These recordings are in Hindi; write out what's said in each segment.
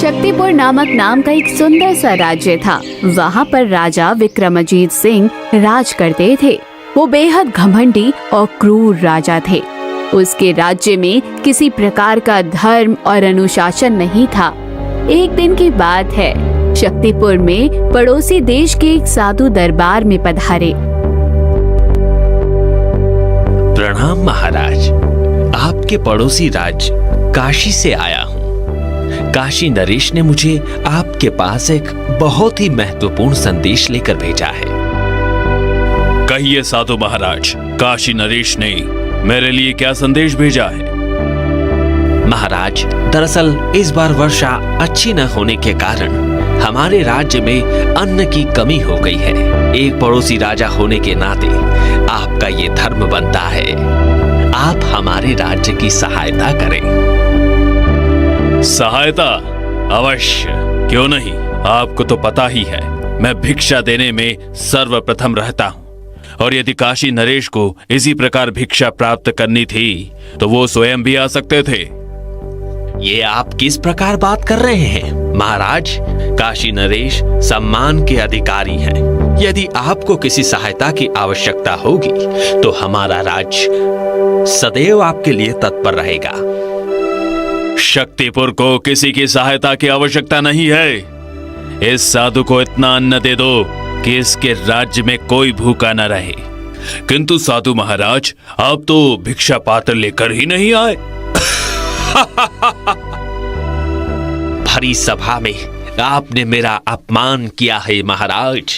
शक्तिपुर नामक नाम का एक सुंदर सा राज्य था। वहाँ पर राजा विक्रमजीत सिंह राज करते थे। वो बेहद घमंडी और क्रूर राजा थे। उसके राज्य में किसी प्रकार का धर्म और अनुशासन नहीं था। एक दिन की बात है, शक्तिपुर में पड़ोसी देश के एक साधु दरबार में पधारे। प्रणाम महाराज, आपके पड़ोसी राज्य काशी से आया हूँ। काशी नरेश ने मुझे आपके पास एक बहुत ही महत्वपूर्ण संदेश लेकर भेजा है। कहिए साधु महाराज, काशी नरेश ने मेरे लिए क्या संदेश भेजा है? महाराज, दरअसल इस बार वर्षा अच्छी न होने के कारण हमारे राज्य में अन्न की कमी हो गई है। एक पड़ोसी राजा होने के नाते आपका ये धर्म बनता है, आप हमारे राज्य की सहायता करें। सहायता? अवश्य, क्यों नहीं। आपको तो पता ही है, मैं भिक्षा देने में सर्वप्रथम रहता हूँ, और यदि काशी नरेश को इसी प्रकार भिक्षा प्राप्त करनी थी तो वो स्वयं भी आ सकते थे। ये आप किस प्रकार बात कर रहे हैं महाराज? काशी नरेश सम्मान के अधिकारी हैं। यदि आपको किसी सहायता की आवश्यकता होगी तो हमारा राज्य सदैव आपके लिए तत्पर रहेगा। शक्तिपुर को किसी की सहायता की आवश्यकता नहीं है। इस साधु को इतना अन्न दे दो कि इसके राज्य में कोई भूखा न रहे। किंतु साधु महाराज, आप तो भिक्षा पात्र लेकर ही नहीं आए। भरी सभा में आपने मेरा अपमान किया है महाराज।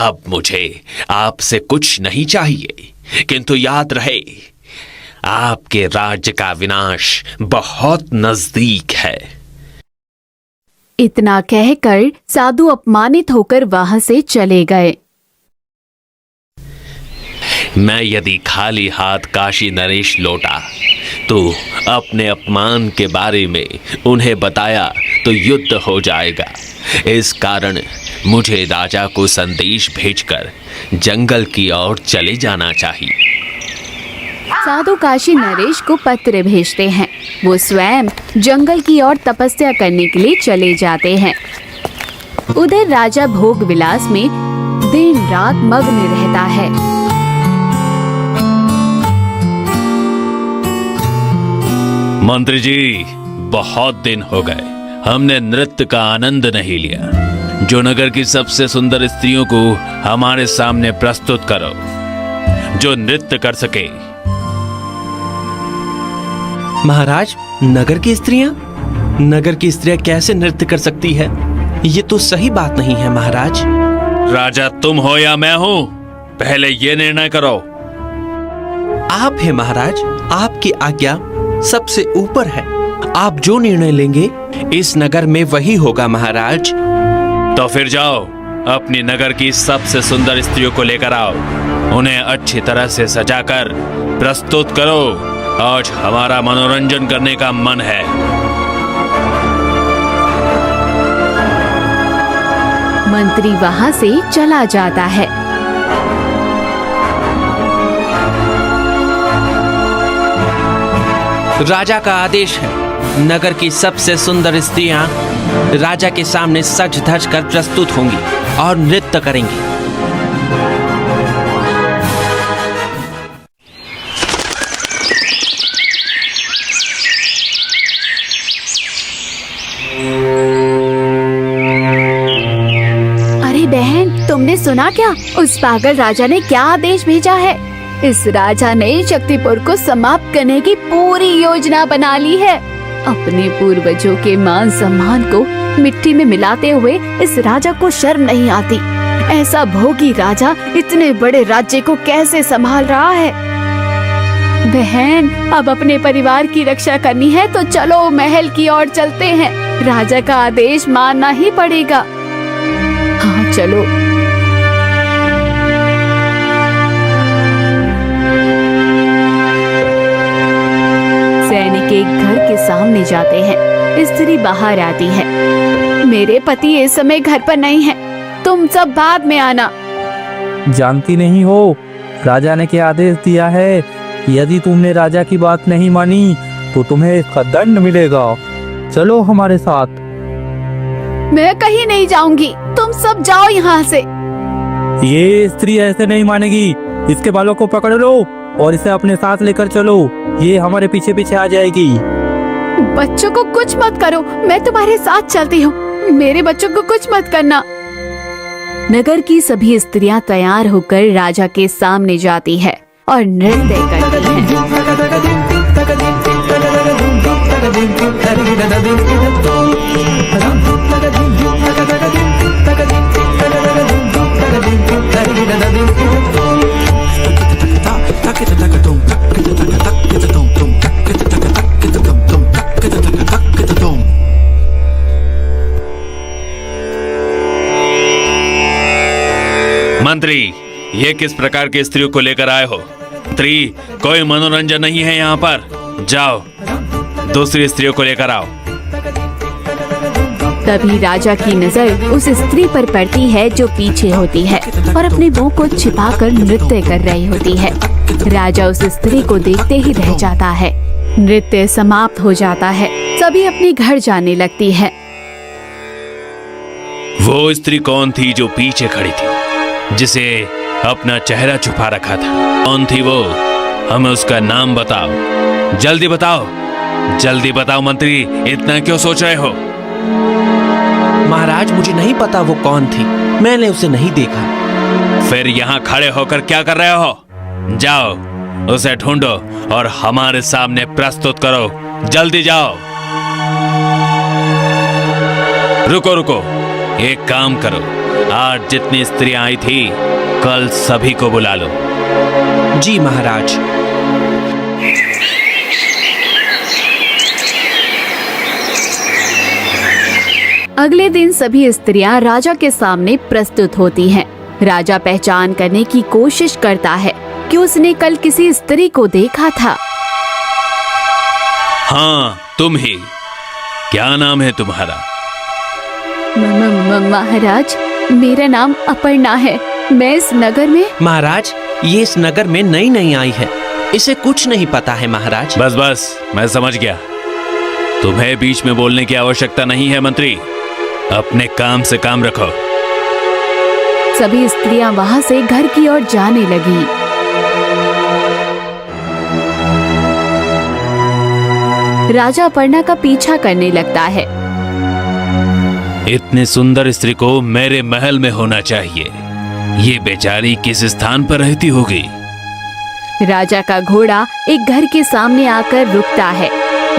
अब मुझे आपसे कुछ नहीं चाहिए, किंतु याद रहे, आपके राज्य का विनाश बहुत नजदीक है। इतना कहकर साधु अपमानित होकर वहां से चले गए। मैं यदि खाली हाथ काशी नरेश लौटा तो अपने अपमान के बारे में उन्हें बताया तो युद्ध हो जाएगा। इस कारण मुझे राजा को संदेश भेजकर जंगल की ओर चले जाना चाहिए। साधु काशी नरेश को पत्र भेजते हैं। वो स्वयं जंगल की ओर तपस्या करने के लिए चले जाते हैं। उधर राजा भोग विलास में दिन रात मग्न रहता है। मंत्री जी, बहुत दिन हो गए हमने नृत्य का आनंद नहीं लिया। जो नगर की सबसे सुंदर स्त्रियों को हमारे सामने प्रस्तुत करो, जो नृत्य कर सके। महाराज, नगर की स्त्रियां कैसे नृत्य कर सकती है? ये तो सही बात नहीं है महाराज। राजा तुम हो या मैं हूँ, पहले ये निर्णय करो। आप हैं महाराज, आपकी आज्ञा सबसे ऊपर है। आप जो निर्णय लेंगे इस नगर में वही होगा महाराज। तो फिर जाओ, अपनी नगर की सबसे सुंदर स्त्रियों को लेकर आओ, उन्हें अच्छी तरह से सजाकर प्रस्तुत करो। आज हमारा मनोरंजन करने का मन है। मंत्री वहां से चला जाता है। राजा का आदेश है, नगर की सबसे सुंदर स्त्रियां राजा के सामने सज धज कर प्रस्तुत होंगी और नृत्य करेंगी। अरे बहन, तुमने सुना क्या? उस पागल राजा ने क्या आदेश भेजा है? इस राजा ने शक्तिपुर को समाप्त करने की पूरी योजना बना ली है। अपने पूर्वजों के मान सम्मान को मिट्टी में मिलाते हुए इस राजा को शर्म नहीं आती। ऐसा भोगी राजा इतने बड़े राज्य को कैसे संभाल रहा है? बहन, अब अपने परिवार की रक्षा करनी है तो चलो महल की ओर चलते हैं। राजा का आदेश मानना ही पड़ेगा। हाँ चलो। सैनिक एक घर के सामने जाते हैं। स्त्री बाहर आती है। मेरे पति इस समय घर पर नहीं है, तुम सब बाद में आना। जानती नहीं हो राजा ने क्या आदेश दिया है? यदि तुमने राजा की बात नहीं मानी तो तुम्हें इसका दंड मिलेगा। चलो हमारे साथ। मैं कहीं नहीं जाऊंगी, तुम सब जाओ यहाँ से। ये स्त्री ऐसे नहीं मानेगी। इसके बालों को पकड़ लो और इसे अपने साथ लेकर चलो। ये हमारे पीछे पीछे आ जाएगी। बच्चों को कुछ मत करो, मैं तुम्हारे साथ चलती हूँ। मेरे बच्चों को कुछ मत करना। नगर की सभी स्त्रियां तैयार होकर राजा के सामने जाती है और नृत्य करती है। मंत्री, ये किस प्रकार की स्त्रियों को लेकर आए हो? स्त्री, कोई मनोरंजन नहीं है यहाँ पर। जाओ, दूसरी स्त्रियों को लेकर आओ। तभी राजा की नजर उस स्त्री पर पड़ती है जो पीछे होती है और अपने मुंह को छिपाकर नृत्य कर रही होती है। राजा उस स्त्री को देखते ही रह जाता है। नृत्य समाप्त हो जाता है। सभी अपने घर जाने लगती है। वो स्त्री कौन थी जो पीछे खड़ी थी, जिसे अपना चेहरा छुपा रखा था? कौन थी वो? हमें उसका नाम बताओ। जल्दी बताओ, जल्दी बताओ मंत्री, इतना क्यों सोच रहे हो? महाराज, मुझे नहीं पता वो कौन थी, मैंने उसे नहीं देखा। फिर यहाँ खड़े होकर क्या कर रहे हो? जाओ, उसे ढूंढो और हमारे सामने प्रस्तुत करो। जल्दी जाओ। रुको रुको, एक काम करो, आज जितनी स्त्रियां आई थी कल सभी को बुला लो। जी महाराज। अगले दिन सभी स्त्रियां राजा के सामने प्रस्तुत होती हैं। राजा पहचान करने की कोशिश करता है कि उसने कल किसी स्त्री को देखा था। हाँ, तुम ही। क्या नाम है तुम्हारा? महाराज, मेरा नाम अपर्णा है। मैं इस नगर में। महाराज, ये इस नगर में नई नई आई है, इसे कुछ नहीं पता है महाराज। बस बस, मैं समझ गया। तुम्हें बीच में बोलने की आवश्यकता नहीं है मंत्री, अपने काम से काम रखो। सभी स्त्रियां वहां से घर की ओर जाने लगी। राजा अपर्णा का पीछा करने लगता है। इतनी सुंदर स्त्री को मेरे महल में होना चाहिए। ये बेचारी किस स्थान पर रहती होगी? राजा का घोड़ा एक घर के सामने आकर रुकता है।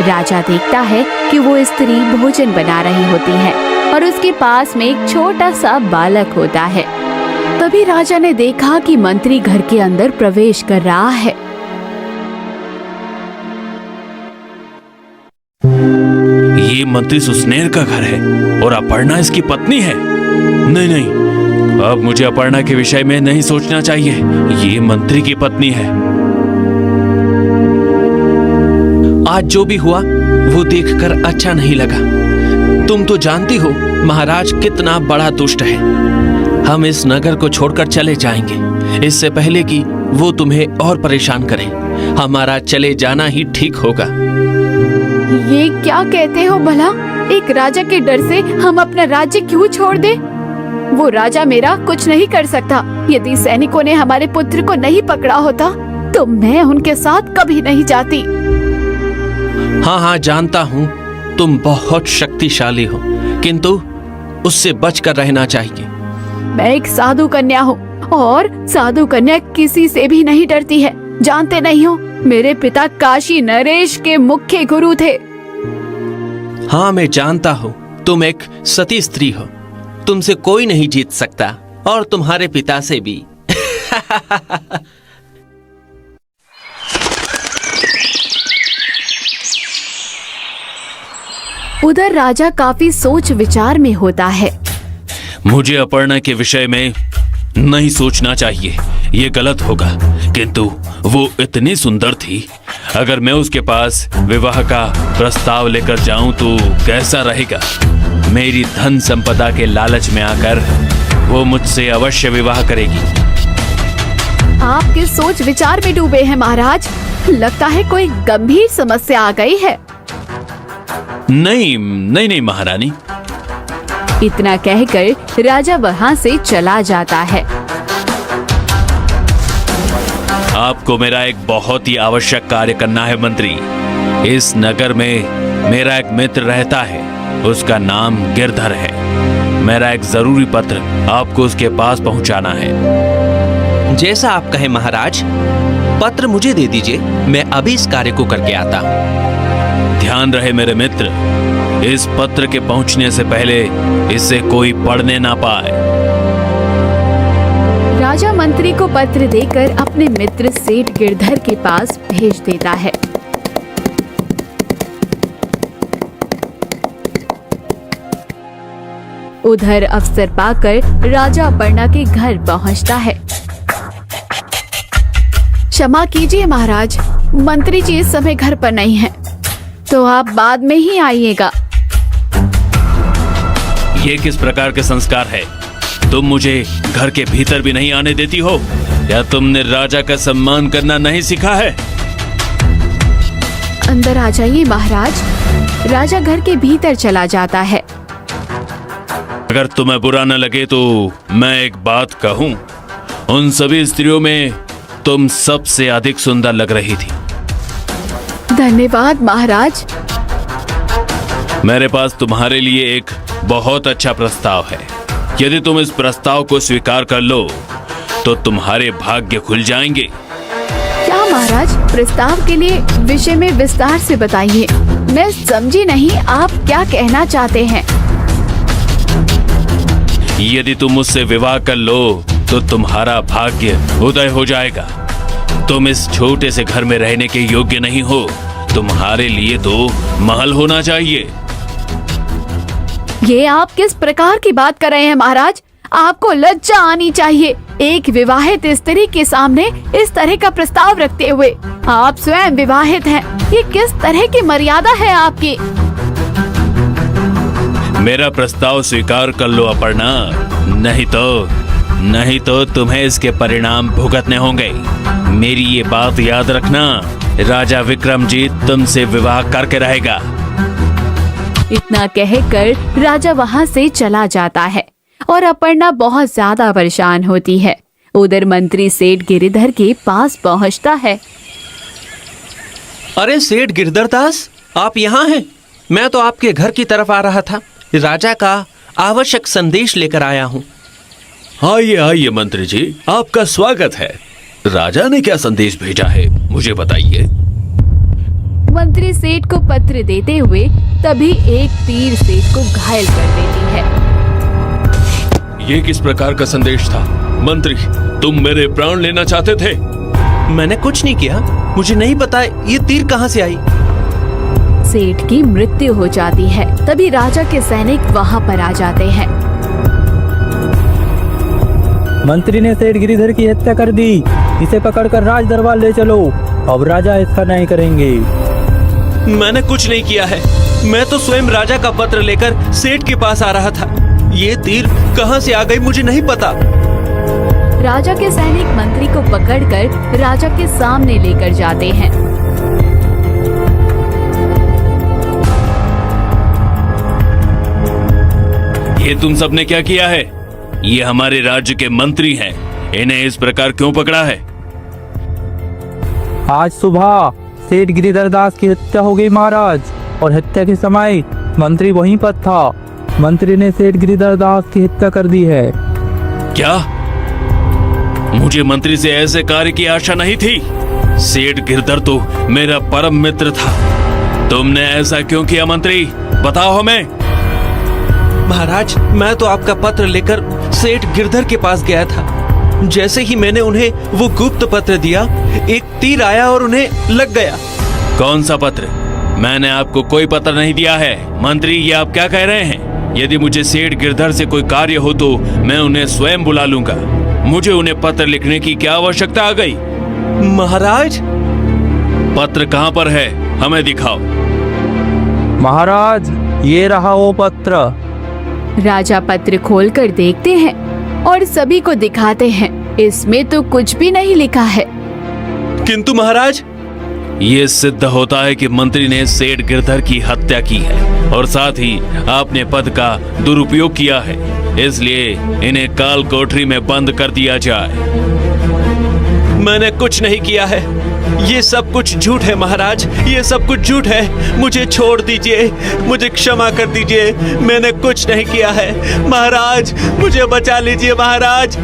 राजा देखता है कि वो स्त्री भोजन बना रही होती है और उसके पास में एक छोटा सा बालक होता है। तभी राजा ने देखा कि मंत्री घर के अंदर प्रवेश कर रहा है। ये मंत्री सुस्नेर का घर है और अपर्णा इसकी पत्नी है। नहीं नहीं, अब मुझे अपर्णा के विषय में नहीं सोचना चाहिए। ये मंत्री की पत्नी है। आज जो भी हुआ वो देखकर अच्छा नहीं लगा। तुम तो जानती हो महाराज कितना बड़ा दुष्ट है। हम इस नगर को छोड़कर चले जाएंगे, इससे पहले कि वो तुम्हें और परेशान करे। हमारा चले जाना ही ठीक होगा। ये क्या कहते हो भला? एक राजा के डर से हम अपना राज्य क्यों छोड़ दे? वो राजा मेरा कुछ नहीं कर सकता। यदि सैनिकों ने हमारे पुत्र को नहीं पकड़ा होता तो मैं उनके साथ कभी नहीं जाती। हाँ हाँ, जानता हूँ तुम बहुत शक्तिशाली हो, किंतु उससे बचकर रहना चाहिए। मैं एक साधु कन्या हूँ और साधु कन्या किसी से भी नहीं डरती है। जानते नहीं हो, मेरे पिता काशी नरेश के मुख्य गुरु थे। हाँ, मैं जानता हूँ तुम एक सती स्त्री हो। तुमसे कोई नहीं जीत सकता और तुम्हारे पिता से भी। उधर राजा काफी सोच विचार में होता है। मुझे अपर्णा के विषय में नहीं सोचना चाहिए, ये गलत होगा। किंतु वो इतनी सुंदर थी, अगर मैं उसके पास विवाह का प्रस्ताव लेकर जाऊं तो कैसा रहेगा? मेरी धन संपदा के लालच में आकर वो मुझसे अवश्य विवाह करेगी। आपके सोच विचार में डूबे हैं महाराज। लगता है कोई गंभीर समस्या आ गई है। नहीं नहीं नहीं महारानी, इतना कहकर राजा वहाँ से चला जाता है। आपको मेरा एक बहुत ही आवश्यक कार्य करना है मंत्री। इस नगर में मेरा एक मित्र रहता है, उसका नाम गिरधर है। मेरा एक जरूरी पत्र आपको उसके पास पहुंचाना है। जैसा आप कहें महाराज, पत्र मुझे दे दीजिए, मैं अभी इस कार्य को करके आता हूँ। ध्यान रहे मेरे मित्र, इस पत्र के पहुंचने से पहले इसे कोई पढ़ने ना पाए। राजा मंत्री को पत्र देकर अपने मित्र सेठ गिरधर के पास भेज देता है। उधर अवसर पाकर राजा अपर्णा के घर पहुंचता है। क्षमा कीजिए महाराज, मंत्री जी इस समय घर पर नहीं हैं, तो आप बाद में ही आइएगा। ये किस प्रकार के संस्कार है? तुम मुझे घर के भीतर भी नहीं आने देती हो, या तुमने राजा का सम्मान करना नहीं सीखा है? अंदर आ जाइए महाराज। राजा घर के भीतर चला जाता है। अगर तुम्हें बुरा न लगे तो मैं एक बात कहूं, उन सभी स्त्रियों में तुम सबसे अधिक सुंदर लग रही थी। धन्यवाद महाराज। मेरे पास तुम्हारे लिए एक बहुत अच्छा प्रस्ताव है। यदि तुम इस प्रस्ताव को स्वीकार कर लो तो तुम्हारे भाग्य खुल जाएंगे। क्या महाराज, प्रस्ताव के लिए विषय में विस्तार से बताइए। मैं समझी नहीं, आप क्या कहना चाहते हैं? यदि तुम मुझसे विवाह कर लो तो तुम्हारा भाग्य उदय हो जाएगा। तुम इस छोटे से घर में रहने के योग्य नहीं हो, तुम्हारे लिए तो महल होना चाहिए। ये आप किस प्रकार की बात कर रहे हैं महाराज? आपको लज्जा आनी चाहिए। एक विवाहित स्त्री के सामने इस तरह का प्रस्ताव रखते हुए। आप स्वयं विवाहित हैं, ये किस तरह की मर्यादा है आपकी? मेरा प्रस्ताव स्वीकार कर लो अपर्णा, नहीं तो तुम्हें इसके परिणाम भुगतने होंगे। मेरी ये बात याद रखना, राजा विक्रमजीत तुमसे विवाह करके रहेगा। इतना कहकर राजा वहाँ से चला जाता है और अपर्णा बहुत ज्यादा परेशान होती है। उधर मंत्री सेठ गिरिधर के पास पहुँचता है। अरे सेठ गिरधर दास, आप यहाँ हैं? मैं तो आपके घर की तरफ आ रहा था, राजा का आवश्यक संदेश लेकर आया हूँ। आइए आइए मंत्री जी, आपका स्वागत है। राजा ने क्या संदेश भेजा है, मुझे बताइए। मंत्री सेठ को पत्र देते हुए तभी एक तीर सेठ को घायल कर देती है। ये किस प्रकार का संदेश था? मंत्री, तुम मेरे प्राण लेना चाहते थे? मैंने कुछ नहीं किया, मुझे नहीं पता ये तीर कहाँ से आई। सेठ की मृत्यु हो जाती है। तभी राजा के सैनिक वहाँ पर आ जाते हैं। मंत्री ने सेठ गिरिधर की हत्या कर दी, इसे पकड़कर राज दरबार ले चलो। अब राजा इसका न्याय करेंगे। मैंने कुछ नहीं किया है, मैं तो स्वयं राजा का पत्र लेकर सेठ के पास आ रहा था। ये तीर कहाँ से आ गई मुझे नहीं पता। राजा के सैनिक मंत्री को पकड़कर राजा के सामने लेकर जाते हैं। ये तुम सबने क्या किया है? ये हमारे राज्य के मंत्री हैं, इन्हें इस प्रकार क्यों पकड़ा है? आज सुबह सेठ गिरिधर दास की हत्या हो गई महाराज, और हत्या के समय मंत्री वहीं पर था। मंत्री ने सेठ गिरिधर दास की हत्या कर दी है। क्या? मुझे मंत्री से ऐसे कार्य की आशा नहीं थी। सेठ गिरधर तो मेरा परम मित्र था। तुमने ऐसा क्यों किया मंत्री? बताओ हमें। महाराज, मैं तो आपका पत्र लेकर सेठ गिरधर के पास गया था। जैसे ही मैंने उन्हें वो गुप्त पत्र दिया, एक तीर आया और उन्हें लग गया। कौन सा पत्र? मैंने आपको कोई पत्र नहीं दिया है। मंत्री, ये आप क्या कह रहे हैं? यदि मुझे सेठ गिरधर से कोई कार्य हो तो मैं उन्हें स्वयं बुला लूंगा। मुझे उन्हें पत्र लिखने की क्या आवश्यकता आ गई? महाराज, पत्र कहाँ पर है? हमें दिखाओ। महाराज, ये रहा वो पत्र। राजा पत्र खोलकर देखते हैं और सभी को दिखाते हैं। इसमें तो कुछ भी नहीं लिखा है। किंतु महाराज, ये सिद्ध होता है कि मंत्री ने सेठ गिरधर की हत्या की है और साथ ही आपने पद का दुरुपयोग किया है, इसलिए इन्हें काल कोठरी में बंद कर दिया जाए। मैंने कुछ नहीं किया है, ये सब कुछ झूठ है महाराज, ये सब कुछ झूठ है। मुझे छोड़ दीजिए, मुझे क्षमा कर दीजिए, मैंने कुछ नहीं किया है। महाराज मुझे बचा लीजिए महाराज।